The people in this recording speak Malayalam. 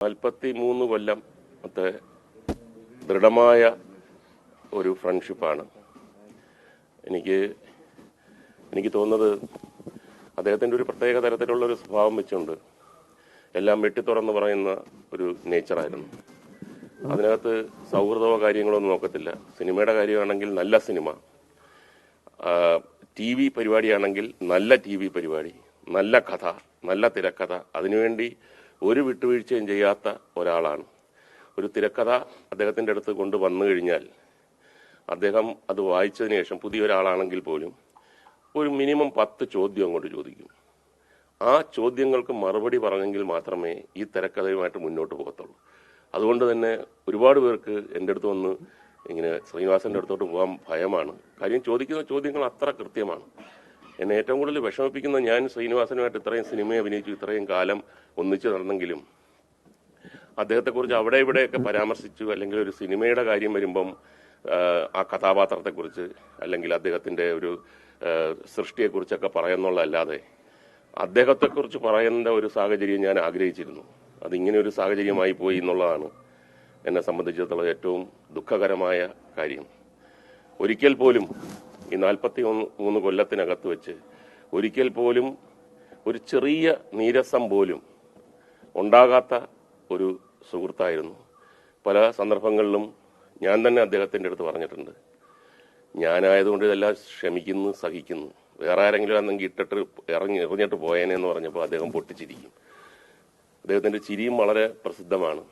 43 കൊല്ലത്തെ ദൃഢമായ ഒരു ഫ്രണ്ട്ഷിപ്പാണ്. എനിക്ക് തോന്നുന്നത് അദ്ദേഹത്തിൻ്റെ ഒരു പ്രത്യേക തരത്തിലുള്ളൊരു സ്വഭാവം വെച്ചുകൊണ്ട് എല്ലാം വെട്ടിത്തുറന്ന് പറയുന്ന ഒരു നേച്ചറായിരുന്നു. അതിനകത്ത് സൗഹൃദമോ കാര്യങ്ങളൊന്നും നോക്കത്തില്ല. സിനിമയുടെ കാര്യമാണെങ്കിൽ നല്ല സിനിമ, TV പരിപാടിയാണെങ്കിൽ നല്ല TV പരിപാടി, നല്ല കഥ, നല്ല തിരക്കഥ, അതിനുവേണ്ടി ഒരു വിട്ടുവീഴ്ചയും ചെയ്യാത്ത ഒരാളാണ്. ഒരു തിരക്കഥ അദ്ദേഹത്തിൻ്റെ അടുത്ത് കൊണ്ടുവന്നു കഴിഞ്ഞാൽ അദ്ദേഹം അത് വായിച്ചതിന് ശേഷം പുതിയൊരാളാണെങ്കിൽ പോലും ഒരു മിനിമം 10 ചോദ്യം അങ്ങോട്ട് ചോദിക്കും. ആ ചോദ്യങ്ങൾക്ക് മറുപടി പറഞ്ഞെങ്കിൽ മാത്രമേ ഈ തിരക്കഥയുമായിട്ട് മുന്നോട്ട് പോകത്തുള്ളൂ. അതുകൊണ്ട് തന്നെ ഒരുപാട് പേർക്ക് എൻ്റെ അടുത്ത് വന്ന് ഇങ്ങനെ ശ്രീനിവാസൻ്റെ അടുത്തോട്ട് പോകാൻ ഭയമാണ്. കാര്യം ചോദിക്കുന്ന ചോദ്യങ്ങൾ അത്ര കൃത്യമാണ്. എന്നെ ഏറ്റവും കൂടുതൽ വിഷമിപ്പിക്കുന്ന, ഞാൻ ശ്രീനിവാസനുമായിട്ട് ഇത്രയും സിനിമയെ അഭിനയിച്ചു, ഇത്രയും കാലം ഒന്നിച്ച് നടന്നെങ്കിലും അദ്ദേഹത്തെക്കുറിച്ച് അവിടെ ഇവിടെയൊക്കെ പരാമർശിച്ചു, അല്ലെങ്കിൽ ഒരു സിനിമയുടെ കാര്യം വരുമ്പം ആ കഥാപാത്രത്തെക്കുറിച്ച് അല്ലെങ്കിൽ അദ്ദേഹത്തിൻ്റെ ഒരു സൃഷ്ടിയെക്കുറിച്ചൊക്കെ പറയുന്നുള്ളതല്ലാതെ അദ്ദേഹത്തെക്കുറിച്ച് പറയുന്ന ഒരു സാഹചര്യം ഞാൻ ആഗ്രഹിച്ചിരുന്നു. അതിങ്ങനെ ഒരു സാഹചര്യമായി പോയി എന്നുള്ളതാണ് എന്നെ സംബന്ധിച്ചിടത്തോളം ഏറ്റവും ദുഃഖകരമായ കാര്യം. ഒരിക്കൽ പോലും ഈ 43 കൊല്ലത്തിനകത്ത് വെച്ച് ഒരിക്കൽ പോലും ഒരു ചെറിയ നീരസം പോലും ഉണ്ടാകാത്ത ഒരു സുഹൃത്തായിരുന്നു. പല സന്ദർഭങ്ങളിലും ഞാൻ തന്നെ അദ്ദേഹത്തിൻ്റെ അടുത്ത് പറഞ്ഞിട്ടുണ്ട്, ഞാനായതുകൊണ്ട് ഇതെല്ലാം ക്ഷമിക്കുന്നു, സഹിക്കുന്നു, വേറെ ആരെങ്കിലും ആണെങ്കിൽ ഇട്ടിട്ട് എറിഞ്ഞിട്ട് പോയേനെ എന്ന് പറഞ്ഞപ്പോൾ അദ്ദേഹം പൊട്ടിച്ചിരിക്കും. അദ്ദേഹത്തിൻ്റെ ചിരിയും വളരെ പ്രസിദ്ധമാണ്.